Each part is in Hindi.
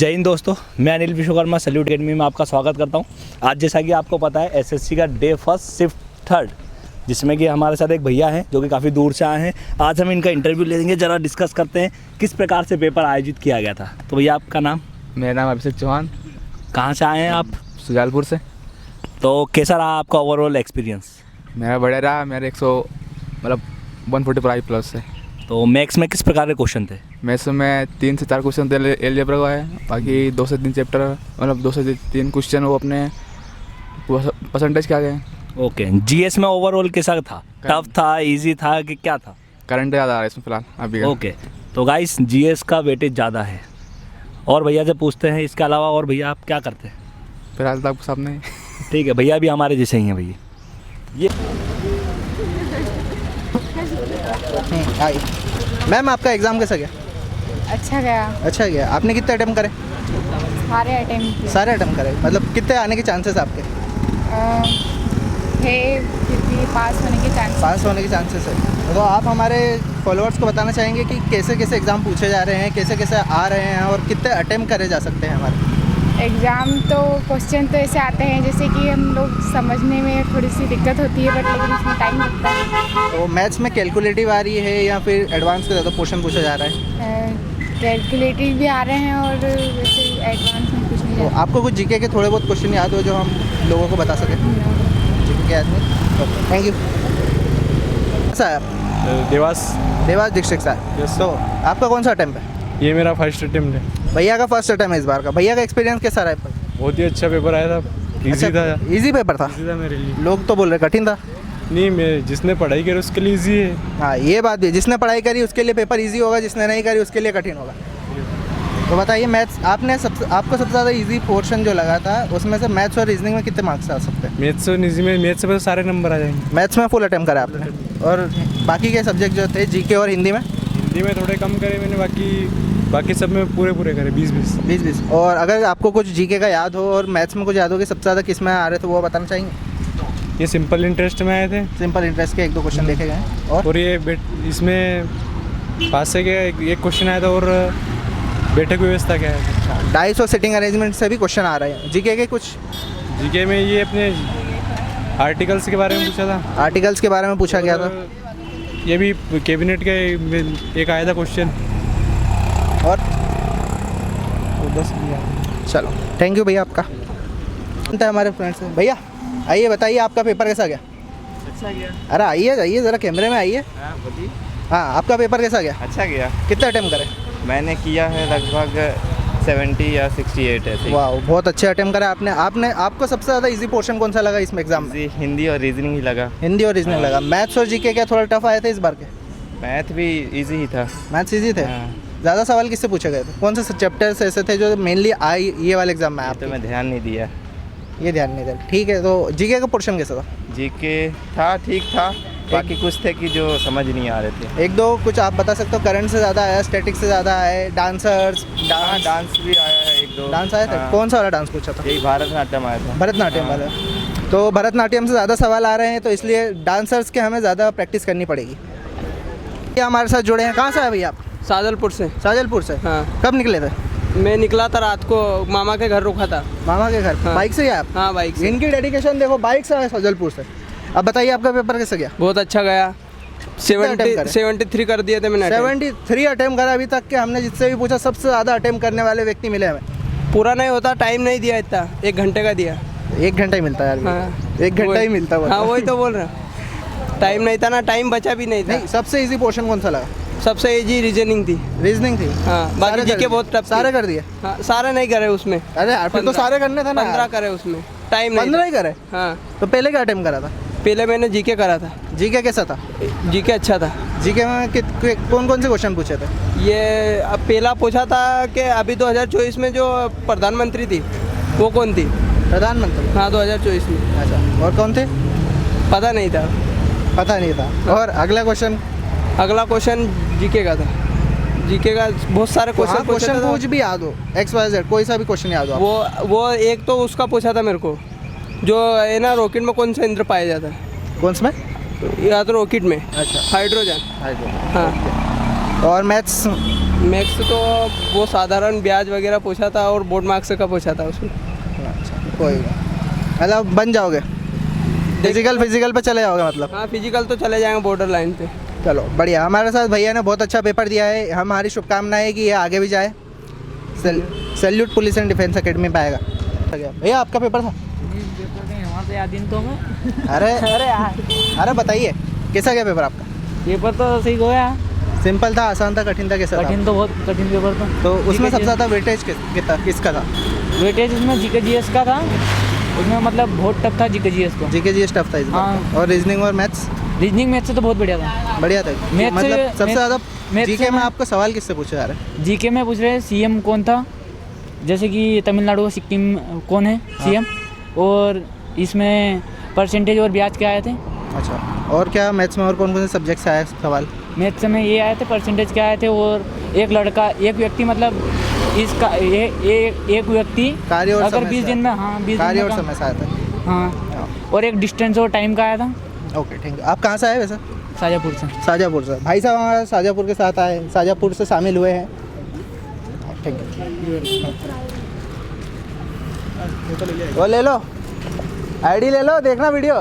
जय हिंद दोस्तों, मैं अनिल विश्वकर्मा सैल्यूट अकेडमी में आपका स्वागत करता हूं। आज जैसा कि आपको पता है एसएससी का डे फर्स्ट शिफ्ट थर्ड, जिसमें कि हमारे साथ एक भैया हैं जो कि काफ़ी दूर से आए हैं। आज हम इनका इंटरव्यू लेंगे, ज़रा डिस्कस करते हैं किस प्रकार से पेपर आयोजित किया गया था। तो भैया आपका नाम? मेरा नाम अभिषेक चौहान। कहाँ से आए हैं आप? सुजालपुर से। तो कैसा रहा आपका ओवरऑल एक्सपीरियंस? मेरा बढ़िया रहा। मेरे 145 प्लस है। तो मैथ्स में किस प्रकार के क्वेश्चन थे? मैथ्स में 3 से 4 क्वेश्चन थे अलजेब्रा का है, बाकी 2 से 3 चैप्टर 2 से 3 क्वेश्चन वो अपने परसेंटेज के आ गए। ओके, जीएस में ओवरऑल कैसा था? टफ था, इजी था कि क्या था? करंट ज़्यादा आ रहा है इसमें फिलहाल अभी। ओके, तो गाइस जीएस का वेटेज ज़्यादा है। और भैया से पूछते हैं इसके अलावा, और भैया आप क्या करते हैं? फिलहाल तो आपको सामने ठीक है, भैया भी हमारे जैसे ही हैं भैया। ये हाय मैम, आपका एग्ज़ाम कैसा गया? अच्छा गया। अच्छा गया। आपने कितने अटेम्प्ट करे? सारे अटेम्प्ट किए सारे अटेम्प्ट करे। मतलब कितने आने के चांसेस आपके? थे 50 पास होने के चांस। पास होने के चांसेस है। तो आप हमारे फॉलोअर्स को बताना चाहेंगे कि कैसे कैसे एग्ज़ाम पूछे जा रहे हैं, कैसे कैसे आ रहे हैं और कितने अटेम्प्ट करे जा सकते हैं हमारे? एग्ज़ाम तो क्वेश्चन तो ऐसे आते हैं जैसे कि हम लोग समझने में थोड़ी सी दिक्कत होती है, बट लेकिन उसमें टाइम लगता है। तो मैथ्स में कैलकुलेटिव आ रही है या फिर एडवांस का ज़्यादा पोर्शन पूछा जा रहा है? कैलकुलेटिव भी आ रहे हैं और वैसे एडवांस में कुछ नहीं तो जाता। आपको कुछ जीके के थोड़े बहुत क्वेश्चन याद हो जो हम लोगों को बता सकें? जीके के याद नहीं? Okay, thank you. कैसा है आप? देवास डिस्ट्रिक्ट से। Yes, तो आपका कौन सा अटेम्प्ट है? ये मेरा फर्स्ट अटेम्प्ट है। भैया का फर्स्ट अटेम्प्ट है इस बार का। भैया का एक्सपीरियंस कैसा रहा है? बहुत ही अच्छा पेपर आया था। इजी था। इजी पेपर था। इजी था मेरे लिए। लोग तो बोल रहे कठिन था। नहीं, मैं जिसने पढ़ाई करी उसके लिए इजी है। हाँ, ये बात भी है। जिसने पढ़ाई करी उसके लिए पेपर इजी होगा, जिसने नहीं करी उसके लिए कठिन होगा। तो बताइए, मैथ्स आपको सबसे ज़्यादा इजी पोर्शन जो लगा था उसमें से मैथ्स और रीजनिंग में कितने मार्क्स आ सकते हैं? मैथ्स और इजी में मैथ्स से सारे नंबर आ जाएंगे। मैथ्स में फुल अटेम्प्ट करा आपने, और बाकी के सब्जेक्ट जो थे जीके और हिंदी में? हिंदी में थोड़े कम करे मैंने, बाकी सब में पूरे करे 20-20। और अगर आपको कुछ जीके का याद हो और मैथ्स में कुछ याद हो कि सबसे ज़्यादा किस में आ रहे थे, वो बताना चाहेंगे? ये सिंपल इंटरेस्ट में आए थे। सिंपल इंटरेस्ट के 1-2 क्वेश्चन देखे गए। और ये इसमें पास से क्या एक क्वेश्चन आया था, और बैठक व्यवस्था क्या है। डाइस और सिटिंग अरेंजमेंट से भी क्वेश्चन आ रहे हैं। जीके के कुछ? जीके में ये अपने आर्टिकल्स के बारे में पूछा था। आर्टिकल्स के बारे में पूछा गया था। ये भी कैबिनेट का एक आया था क्वेश्चन। और चलो, थैंक यू भैया आपका। हमारे फ्रेंड्स से भैया, आइए बताइए आपका पेपर कैसा गया? अच्छा गया। अरे आइए ज़रा कैमरे में आइए। हाँ बताइए। हाँ, आपका पेपर कैसा गया? अच्छा गया। कितने अटेम्प्ट करे? मैंने किया है लगभग 70 या 68 ऐसे ही। वाह, बहुत अच्छे अटेम्प्ट करे आपने। आपको सबसे ज़्यादा इजी पोर्शन कौन सा लगा इसमें एग्जाम में? हिंदी और रीजनिंग ही लगा। हिंदी और रीजनिंग लगा। मैथ्स और जीके क्या थोड़ा टफ आए थे इस बार के? मैथ भी इजी ही था। मैथ्स इजी थे। हाँ। ज़्यादा सवाल किससे पूछे गए थे? कौन से चैप्टर्स ऐसे थे जो मेनली ये वाले एग्जाम में आए? तो मैं ध्यान नहीं दिया। ये ध्यान नहीं दिया। ठीक है, तो जीके का पोर्शन कैसा था? जीके था, ठीक था। बाकी कुछ थे कि जो समझ नहीं आ रहे थे। 1-2 कुछ आप बता सकते हो? करंट से ज़्यादा आया, स्टैटिक से ज़्यादा आए, डांसर्स? हाँ, डांस भी आया है 1-2। डांस आए थे? हाँ। कौन सा वाला डांस पूछा था? यही भरतनाट्यम आया था। भरतनाट्यम हाँ। वाला। तो भरतनाट्यम से ज़्यादा सवाल आ रहे हैं, तो इसलिए डांसर्स के हमें ज़्यादा प्रैक्टिस करनी पड़ेगी। ये हमारे साथ जुड़े हैं। कहाँ से आए भैया आप? शाहजलपुर से। शाहजलपुर से। हाँ। कब निकले थे? मैं निकला था रात को, मामा के घर रुका था। मामा के घर। हाँ। बाइक से ही आए आप? हाँ, बाइक से। इनकी डेडिकेशन देखो, बाइक से आए शाहजलपुर से। अब बताइए आपका पेपर कैसे गया? बहुत अच्छा गया। attempt करे? 73 कर दिए थे मैंने। 73 अटेम्प्ट करा अभी तक के। हमने जिससे भी पूछा सबसे ज़्यादा अटेम्प्ट करने वाले व्यक्ति मिले हमें। पूरा नहीं होता, टाइम नहीं दिया इतना, 1 घंटे का दिया। 1 घंटा ही मिलता है यार। हाँ। 1 घंटा ही मिलता है। हाँ, वही तो बोल रहा हूँ। टाइम नहीं था ना, टाइम बचा भी नहीं था। नहीं, सबसे इजी पोर्शन कौन सा लगा? सबसे इजी रीजनिंग थी। रीजनिंग थी। हाँ, सारे बाकी कर जीके दिए? बहुत टफ। सारे कर दिए? हाँ, सारे नहीं करे उसमें। अरे यार, फिर तो सारे करने थे ना। 15 करे उसमें, टाइम नहीं 15 ही करे? था। हाँ, तो पहले क्या अटेम्प्ट करा था? पहले मैंने जीके करा था। जीके कैसा था? जीके अच्छा था। जीके में कौन से क्वेश्चन पूछे थे? ये अब पहला पूछा था कि अभी 2024 में जो प्रधानमंत्री थी वो कौन थी? प्रधानमंत्री। हाँ, 2024 में। अच्छा, और कौन थे? पता नहीं था। पता नहीं था। और अगला क्वेश्चन? अगला क्वेश्चन जीके का था। जीके का बहुत सारे क्वेश्चन क्वेश्चन पूछ भी याद हो, XYZ कोई सा भी क्वेश्चन याद हो? वो एक तो उसका पूछा था मेरे को, जो है ना रॉकेट में कौन सा इंद्र पाया जाता है? कौन सा में? या तो रॉकेट में। अच्छा, हाइड्रोजन। हाइड्रोजन। हाँ। और मैथ्स? मैथ्स तो वो साधारण ब्याज वगैरह पूछा था और बोर्ड मार्क्स का पूछा था उसमें। अच्छा कोई नहीं, मतलब बन जाओगे, फिजिकल पे चले जाओगे मतलब। हाँ फिजिकल तो चले जाएंगे बॉर्डर लाइन पे। चलो बढ़िया, हमारे साथ भैया ने बहुत अच्छा पेपर दिया है, हमारी शुभकामनाएं है कि ये आगे भी जाए, salute police and defence academy में पाएगा। भैया आपका पेपर था? वहाँ से दिन तो मैं अरे बताइए कैसा गया पेपर आपका? पेपर तो सही गया, सिंपल था, आसान था, कठिन था, कैसा था? कठिन तो बहुत कठिन पेपर था। तो उसमें सबसे ज़्यादा वेटेज किसका था? वेटेज इसमें जीके जीएस का था, उसमें मतलब बहुत टफ था जीके जीएस को। जीके जीएस टफ था इस बार। हाँ। और रीजनिंग और मैथ्स? रीजनिंग मैथ से तो बहुत बढ़िया था। बढ़िया था। मैथ्स मतलब से- सबसे ज़्यादा मैथ्स जीके से में मैं- आपको सवाल किससे पूछे जा रहे हैं? जीके में पूछ रहे हैं सीएम कौन था, जैसे कि तमिलनाडु का सिक्किम कौन है सीएम, और इसमें परसेंटेज और ब्याज क्या आए थे। अच्छा, और क्या मैथ्स में और कौन कौन से सब्जेक्ट से आया सवाल? मैथ्स में ये आए थे, परसेंटेज क्या आए थे, और एक व्यक्ति मतलब इसका एक व्यक्ति कार्य और अगर समय 20 से दिन में, हाँ 20 दिन कार्य में और समय से आया था। हाँ, और एक डिस्टेंस और टाइम का आया था। ओके ठीक है। आप कहाँ से आए वैसे? शाजापुर से। शाजापुर से। भाई साहब हमारा शाजापुर के साथ आए, शाजापुर से शामिल हुए हैं। ठीक है, वो ले लो, आईडी ले लो, देखना video.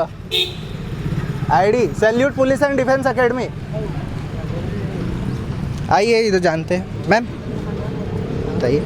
ID salute police and defence academy. आइए इधर जानते हैं। मैम बताइए।